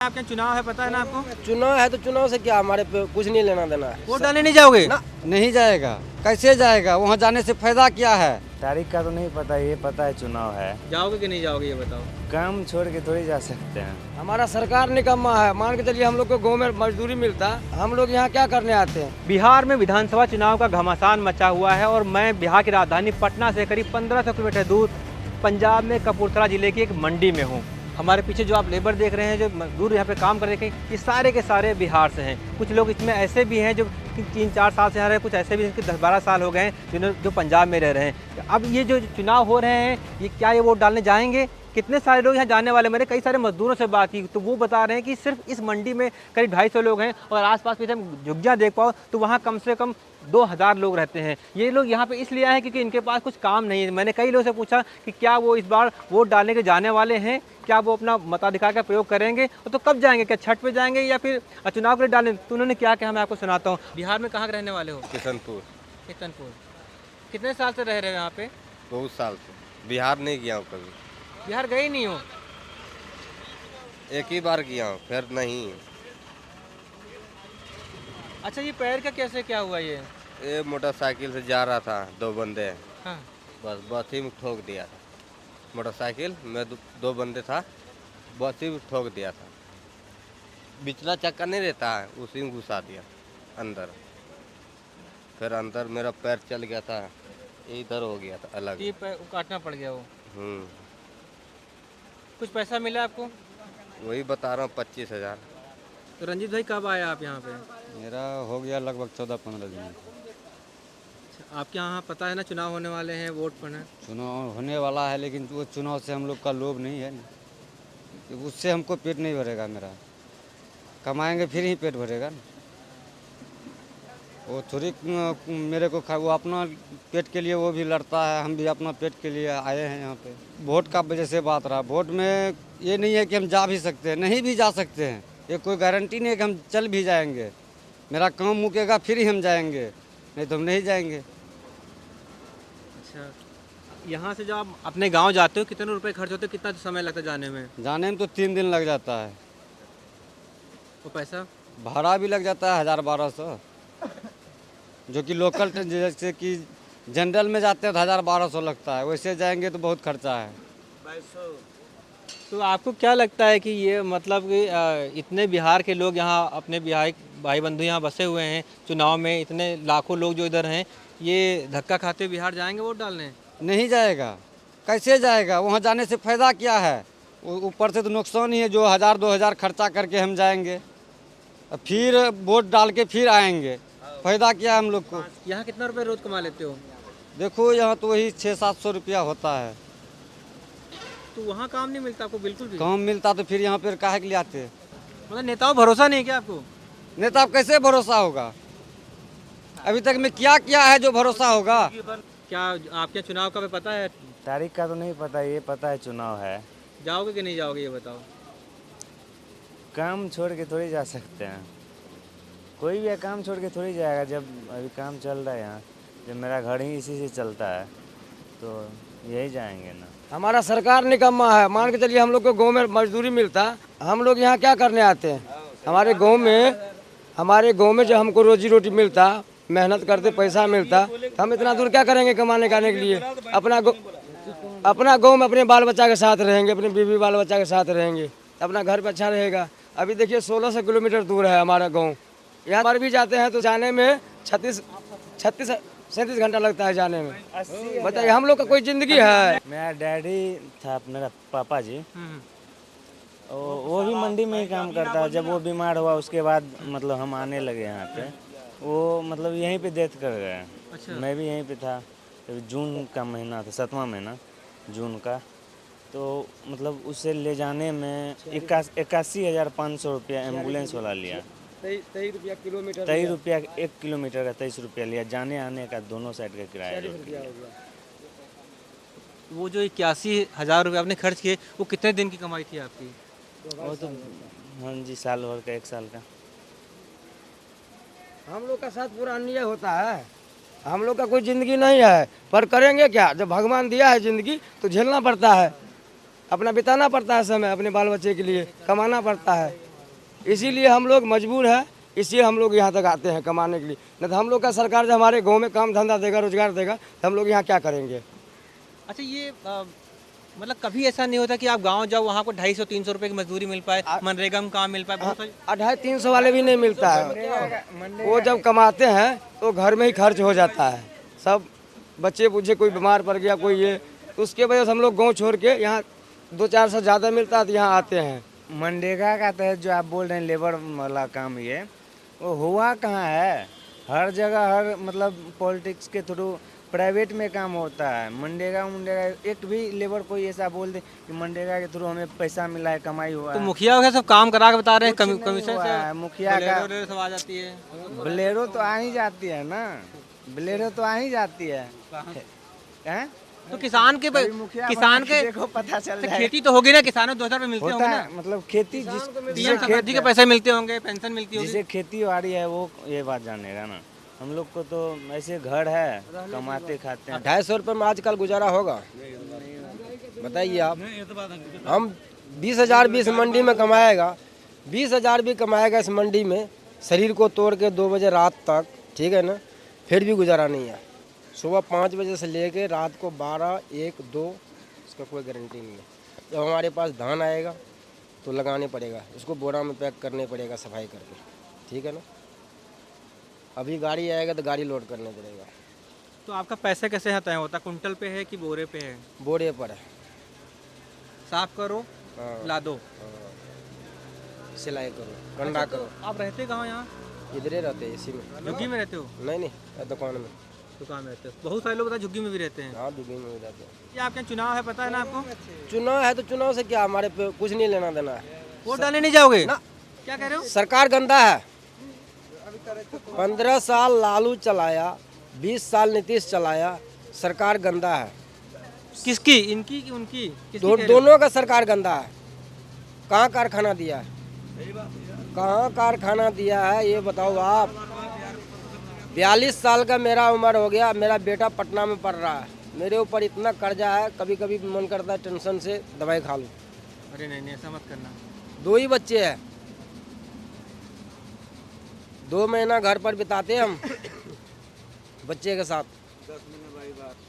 आपके चुनाव है, पता है ना आपको? चुनाव है तो चुनाव से क्या, हमारे पे कुछ नहीं लेना देना है। वोट डालने नहीं जाओगे ना, नहीं जाएगा, कैसे जाएगा? वहाँ जाने से फायदा क्या है? तारीख का तो नहीं पता, ये पता है चुनाव है। जाओगे कि नहीं जाओगे ये बताओ। काम छोड़ के थोड़ी जा सकते हैं। हमारा सरकार निकम्मा है। मान के चलिए हम लोग को गाँव में मजदूरी मिलता, हम लोग यहाँ क्या करने आते हैं। बिहार में विधानसभा चुनाव का घमासान मचा हुआ है और मैं बिहार की राजधानी पटना से करीब 1500 किलोमीटर दूर पंजाब में कपूरथला जिले की एक मंडी में हूँ। हमारे पीछे जो आप लेबर देख रहे हैं, जो मजदूर यहाँ पे काम कर रहे हैं, ये सारे के सारे बिहार से हैं। कुछ लोग इसमें ऐसे भी हैं जो 3-4 साल से यहाँ रहे, कुछ ऐसे भी जिनके 10-12 साल हो गए हैं जो पंजाब में रह रहे हैं। अब ये जो चुनाव हो रहे हैं, ये क्या ये वोट डालने जाएंगे? कितने सारे लोग यहाँ जाने वाले? मैंने कई सारे मजदूरों से बात की तो वो बता रहे हैं कि सिर्फ इस मंडी में करीब 250 लोग हैं और आसपास भी हम झुग्गियाँ देख पाओ तो वहाँ कम से कम 2000 लोग रहते हैं। ये लोग यहाँ पे इसलिए आए हैं क्योंकि इनके पास कुछ काम नहीं है। मैंने कई लोगों से पूछा कि क्या वो इस बार वोट डालने के जाने वाले हैं, क्या वो अपना मताधिकार का प्रयोग करेंगे और तो कब जाएंगे, क्या छठ पे जाएंगे या फिर चुनाव के लिए डालें? तो उन्होंने क्या कहा मैं आपको सुनाता हूँ। बिहार में कहाँ के रहने वाले हो? किशनपुर। किशनपुर। कितने साल से रह रहे हो यहाँ पे? बहुत साल से बिहार नहीं गया हूँ कभी। बिहार गए नहीं हो? एक ही बार गया हूँ, फिर नहीं। अच्छा, ये पैर का कैसे क्या हुआ ये? ये मोटरसाइकिल से जा रहा था, 2 बंदे, हाँ। बस ही में ठोक दिया था। मोटरसाइकिल में 2 बंदे था, बस ही में ठोक दिया था। बिचला चक्का नहीं रहता है, उसी में घुसा दिया अंदर। फिर अंदर मेरा पैर चल गया था, इधर हो गया था अलग। ये पैर काटना पड़ गया वो। कुछ पैसा मिला आपको? वही बता रहा हूँ, 25,000। तो रंजीत भाई कब आए आप यहाँ पे? मेरा हो गया लगभग 14-15 दिन। आपके यहाँ पता है ना चुनाव होने वाले हैं, वोट पड़ना। चुनाव होने वाला है लेकिन वो चुनाव से हम लोग का लोभ नहीं है ना, उससे हमको पेट नहीं भरेगा। मेरा कमाएंगे फिर ही पेट भरेगा ना। वो थोड़ी मेरे को वो अपना पेट के लिए वो भी लड़ता है, हम भी अपना पेट के लिए आए हैं यहाँ पे। वोट का वजह से बात रहा। वोट में ये नहीं है कि हम जा भी सकते हैं, नहीं भी जा सकते हैं। ये कोई गारंटी नहीं है कि हम चल भी जाएंगे। मेरा काम मुकेगा फिर ही हम जाएंगे, नहीं तो हम नहीं जाएंगे। अच्छा, यहाँ से जब आप अपने गांव जाते हो कितने रुपए खर्च होते, कितना समय लगता है जाने में? जाने में तो 3 दिन लग जाता है। वो पैसा भाड़ा भी लग जाता है 1000-1200, जो कि लोकल जैसे कि जनरल में जाते हैं तो 1000-1200 लगता है, वैसे जाएंगे तो बहुत खर्चा है। तो आपको क्या लगता है कि ये मतलब कि इतने बिहार के लोग यहाँ अपने बिहार भाई बंधु यहाँ बसे हुए हैं, चुनाव में इतने लाखों लोग जो इधर हैं, ये धक्का खाते बिहार जाएंगे वोट डालने? नहीं जाएगा, कैसे जाएगा? वहाँ जाने से फायदा क्या है? ऊपर से तो नुकसान ही है। जो 1000-2000 खर्चा करके हम जाएंगे, फिर वोट डाल के फिर आएंगे, फायदा क्या है हम लोग को? यहाँ कितना रुपए रोज कमा लेते हो? देखो यहाँ तो वही 600-700 रुपया होता है। तो वहाँ काम नहीं मिलता आपको बिल्कुल भी? काम मिलता तो फिर यहाँ पर काहे के लिए आते? मतलब नेताओं भरोसा नहीं है क्या आपको? नेता पर कैसे भरोसा होगा? अभी तक में क्या किया है जो भरोसा होगा? क्या आपके चुनाव का भी पता है? तारीख का तो नहीं पता, ये पता है चुनाव है। जाओगे कि नहीं जाओगे ये बताओ। काम छोड़ के थोड़ी जा सकते हैं। कोई भी काम छोड़ के थोड़ी जाएगा। जब अभी काम चल रहा है यहाँ, जब मेरा घर ही इसी से चलता है तो यही जाएंगे ना। हमारा सरकार निकम्मा है। मान के चलिए हम लोग को गाँव में मजदूरी मिलता, हम लोग यहाँ क्या करने आते हैं। हमारे गाँव में जो हमको रोजी रोटी मिलता, मेहनत करते पैसा मिलता, तो हम इतना दूर क्या करेंगे कमाने खाने के लिए। अपना गाँव में अपने बाल बच्चा के साथ रहेंगे, अपने बीवी बाल बच्चा के साथ रहेंगे, अपना घर पे अच्छा रहेगा। अभी देखिए 1600 किलोमीटर दूर है हमारा गाँव। यहाँ पर भी जाते हैं तो जाने में 36-37 घंटा लगता है जाने में। बताइए हम लोग का कोई जिंदगी है? मेरा डैडी था, मेरा पापा जी, वो भी मंडी में ही काम करता है। जब वो बीमार हुआ उसके बाद मतलब हम आने लगे यहाँ पे। वो मतलब यहीं पे डेथ कर गए। अच्छा। मैं भी यहीं पे था। तो जून का महीना था, 7वां महीना जून का। तो मतलब उसे ले जाने में 81,500 रुपया एम्बुलेंस वाला लिया। 23 रुपया किलोमीटर। 23 रुपया 1 किलोमीटर का 23 रुपया लिया। जाने आने का दोनों साइड का किराया। वो जो 81,000 रुपये आपने खर्च किए, वो कितने दिन की कमाई थी आपकी? वो तो हाँ जी, साल भर का, 1 साल का। हम लोग का साथ पूरा अन्याय होता है। हम लोग का कोई जिंदगी नहीं है, पर करेंगे क्या? जब भगवान दिया है जिंदगी तो झेलना पड़ता है, अपना बिताना पड़ता है समय, अपने बाल बच्चे के लिए कमाना पड़ता है। इसीलिए हम लोग मजबूर है, इसलिए हम लोग यहाँ तक आते हैं कमाने के लिए। नहीं तो हम लोग का सरकार जब हमारे गांव में काम धंधा देगा, रोजगार देगा, तो हम लोग यहाँ क्या करेंगे। अच्छा ये मतलब कभी ऐसा नहीं होता कि आप गांव जाओ वहाँ को 250-300 रुपए की मजदूरी मिल पाए, मनरेगा में काम मिल पाए, बहुत सारी 250-300 वाले भी नहीं मिलता है। वो जब कमाते हैं तो घर में ही खर्च हो जाता है, सब बच्चे बुच्चे कोई बीमार पड़ गया कोई ये, तो उसके वजह से हम लोग गाँव छोड़ के यहाँ 2-400 ज़्यादा मिलता है तो यहाँ आते हैं। मनरेगा का तहत जो आप बोल रहे हैं लेबर वाला काम, ये वो हुआ कहाँ है। हर जगह हर मतलब पॉलिटिक्स के थ्रू प्राइवेट में काम होता है। मनरेगा एक भी लेबर कोई ऐसा बोल दे कि मनरेगा के थ्रू हमें पैसा मिला है, कमाई हुआ तो है। मुखिया वगैरह सब काम करा के बता रहे हैं, कुछ नहीं कमीशन हुआ से है, मुखिया का बोलेरो सब आ जाती है। बोलेरो तो आ ही जाती है ना, बोलेरो तो आ ही जाती है हैं? तो किसान के किसान के देखो पता चल तो जाए। खेती तो होगी ना, किसानों को 2000 रुपए मिलते होता होंगे है ना, मतलब खेती पीएम समृद्धि के पैसे मिलते होंगे, पेंशन मिलती होगी। जिसे खेती बाड़ी है वो ये बात जानेगा ना। हम लोग को तो ऐसे घर है, कमाते खाते हैं। 250 रुपये में आजकल गुजारा होगा, बताइए आप। हम 20,000 भी इस मंडी में कमाएगा, 20,000 भी कमाएगा इस मंडी में, शरीर को तोड़ के 2 बजे रात तक, ठीक है ना, फिर भी गुजारा नहीं है। सुबह 5 बजे से लेके रात को 12, 1, 2, इसका कोई गारंटी नहीं है। जब हमारे पास धान आएगा तो लगाने पड़ेगा, उसको बोरा में पैक करने पड़ेगा सफाई करके, ठीक है ना। अभी गाड़ी आएगा तो गाड़ी लोड करने पड़ेगा। तो आपका पैसे कैसे तय होता है, कुंटल पे है कि बोरे पे है? बोरे पर है। साफ करो, हाँ। ला दो। सिलाई करो, गंडा करो। आप रहते कहाँ यहाँ? इधर ही रहते हैं इसी में। झुग्गी में रहते हो? नहीं दुकान में। दुकान में रहते हो? बहुत सारे लोग बताए झुग्गी में भी रहते हैं। हाँ दुबई में भी रहते हैं। ये आपके यहाँ चुनाव है, पता है ना आपको? चुनाव है तो चुनाव से क्या, हमारे पे कुछ नहीं लेना देना है। वोट डालने नहीं जाओगे ना। क्या कह रहे हो? सरकार गंदा है। 15 साल लालू चलाया, 20 साल नीतीश चलाया, सरकार गंदा है। किसकी, इनकी कि उनकी? किसकी कह रहे हो? दोनों का सरकार गंदा है। कहाँ कारखाना दिया है, कहाँ कारखाना दिया है ये बताओ आप। 42 साल का मेरा उम्र हो गया, मेरा बेटा पटना में पढ़ रहा है, मेरे ऊपर इतना कर्जा है, कभी कभी मन करता है टेंशन से दवाई खा लूँ। अरे नहीं ऐसा मत करना। 2 ही बच्चे हैं, 2 महीना घर पर बिताते हैं हम बच्चे के साथ।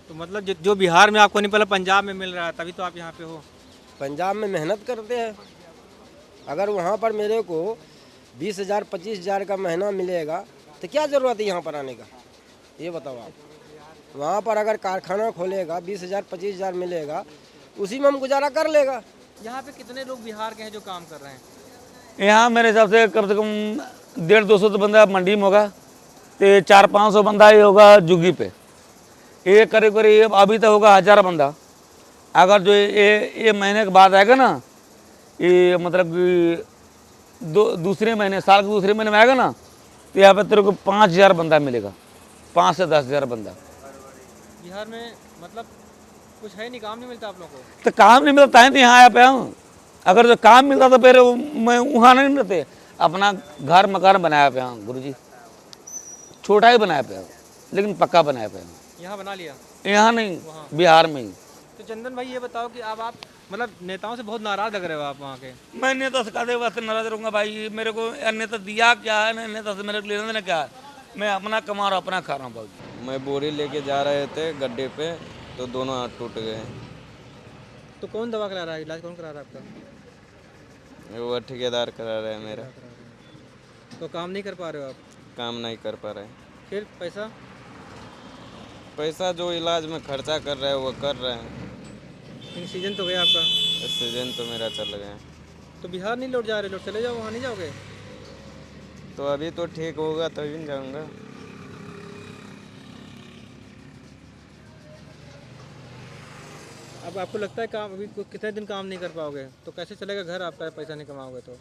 तो मतलब जो बिहार में आपको नहीं पहले पंजाब में मिल रहा है, तभी तो आप यहाँ पे हो। पंजाब में मेहनत करते हैं, अगर वहाँ पर मेरे को 20,000 25,000 का महीना मिलेगा तो क्या ज़रूरत है यहाँ पर आने का, ये बताओ आप। वहाँ पर अगर कारखाना खोलेगा 20,000 25,000 मिलेगा, उसी में हम गुजारा कर लेगा। यहाँ पे कितने लोग बिहार के हैं जो काम कर रहे हैं? यहाँ मेरे हिसाब से कम 150-200 तो बंदा मंडी में होगा, तो 400-500 बंदा ही होगा झुग्गी पे। ये करीब करीब अभी तो होगा 1000 बंदा। अगर जो ये महीने के बाद आएगा ना, ये मतलब कि दूसरे महीने, साल के दूसरे महीने में आएगा ना, तो यहाँ पे तेरे को 5000 बंदा मिलेगा, 5 से 10,000 बंदा। बिहार में मतलब कुछ है नहीं, काम नहीं मिलता आप लोगों को? तो काम नहीं मिलता है तो यहाँ आया पे हूँ। अगर जो काम मिलता तो फिर मैं वहाँ नहीं रहते, अपना घर मकान बनाया पे हूँ गुरुजी। छोटा ही बनाया पे हूँ लेकिन पक्का बनाया पे हूँ। यहाँ बना लिया? यहाँ नहीं, बिहार में ही। तो चंदन भाई ये बताओ कि अब आप मतलब नेताओं से बहुत नाराज लग रहे हो आप वहाँ के। मैं नेता से कहते वास्ते नाराज रहूँगा भाई, मेरे को नेता दिया क्या है ना, नेता से मेरे को लेना देना क्या है। मैं अपना कमा रहा हूँ, अपना खा रहा हूँ भाई। मैं बोरी लेके जा रहे थे गड्ढे पे तो दोनों हाथ टूट गए। तो कौन दवा करा रहा है, इलाज कौन करा रहा है आपका? वो ठेकेदार करा रहे हैं मेरा। तो काम नहीं कर पा रहे हो आप? काम नहीं कर पा रहे। फिर पैसा जो इलाज में खर्चा कर रहे हैं वो कर रहे हैं। लेकिन सीजन तो गया आपका। सीजन तो मेरा चल गया। तो बिहार नहीं लौट जा रहे, लौट चले जाओ, वहाँ नहीं जाओगे? तो अभी तो ठीक होगा तभी जाऊंगा। अब आपको लगता है काम अभी कितने दिन काम नहीं कर पाओगे तो कैसे चलेगा घर आपका, पैसा नहीं कमाओगे तो?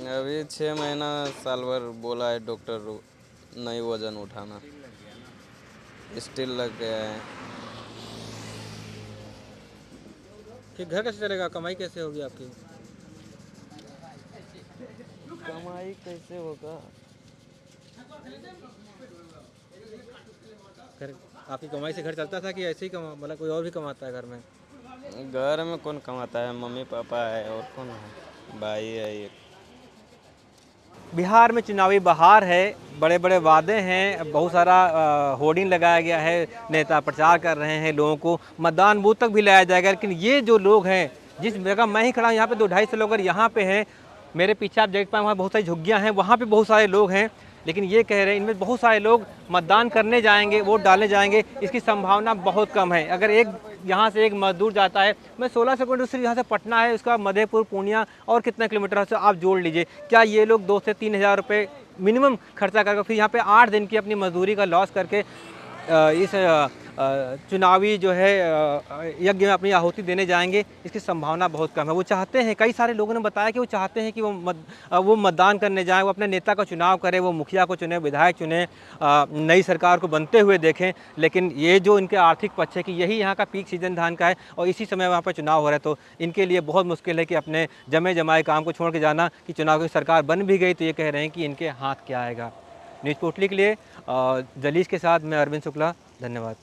अभी 6 महीना साल भर बोला है डॉक्टर, नहीं वजन उठाना, स्टील लग गया है। फिर घर कैसे चलेगा, कमाई कैसे होगी आपकी? कमाई कैसे होगा? घर आपकी कमाई से घर चलता था कि ऐसे ही मतलब कोई और भी कमाता है घर में? घर में कौन कमाता है, मम्मी पापा है और कौन है, भाई है एक। बिहार में चुनावी बहार है, बड़े बड़े वादे हैं, बहुत सारा होर्डिंग लगाया गया है, नेता प्रचार कर रहे हैं, लोगों को मतदान बूथ तक भी लाया जाएगा। लेकिन ये जो लोग हैं, जिस जगह मैं ही खड़ा हूँ यहाँ पे 200-250 लोग अगर यहाँ पे हैं, मेरे पीछे आप देख पाए वहाँ बहुत सारी झुग्गियाँ हैं, वहाँ पे बहुत सारे लोग हैं, लेकिन ये कह रहे हैं इनमें बहुत सारे लोग मतदान करने जाएंगे, वोट डालने जाएंगे, इसकी संभावना बहुत कम है। अगर एक यहाँ से एक मजदूर जाता है, मैं 1600 किलोमीटर सिर्फ यहाँ से पटना है, उसका मधेपुर पूर्णिया और कितना किलोमीटर है आप जोड़ लीजिए, क्या ये लोग 2 से 3 हज़ार रुपये मिनिमम खर्चा करके फिर यहाँ पे 8 दिन की अपनी मजदूरी का लॉस करके इस चुनावी जो है यज्ञ में अपनी आहुति देने जाएंगे, इसकी संभावना बहुत कम है। वो चाहते हैं, कई सारे लोगों ने बताया कि वो चाहते हैं कि वो मतदान करने जाएं, वो अपने नेता का चुनाव करें, वो मुखिया को चुने, विधायक चुने, नई सरकार को बनते हुए देखें। लेकिन ये जो इनके आर्थिक पक्ष है कि यही यहाँ का पीक सीजन धान का है और इसी समय वहाँ पर चुनाव हो रहा है, तो इनके लिए बहुत मुश्किल है कि अपने जमे जमाए काम को छोड़ के जाना कि चुनाव की सरकार बन भी गई तो ये कह रहे हैं कि इनके हाथ क्या आएगा। न्यूज़ पोर्टली के लिए जलीस के साथ मैं अरविंद शुक्ला, धन्यवाद।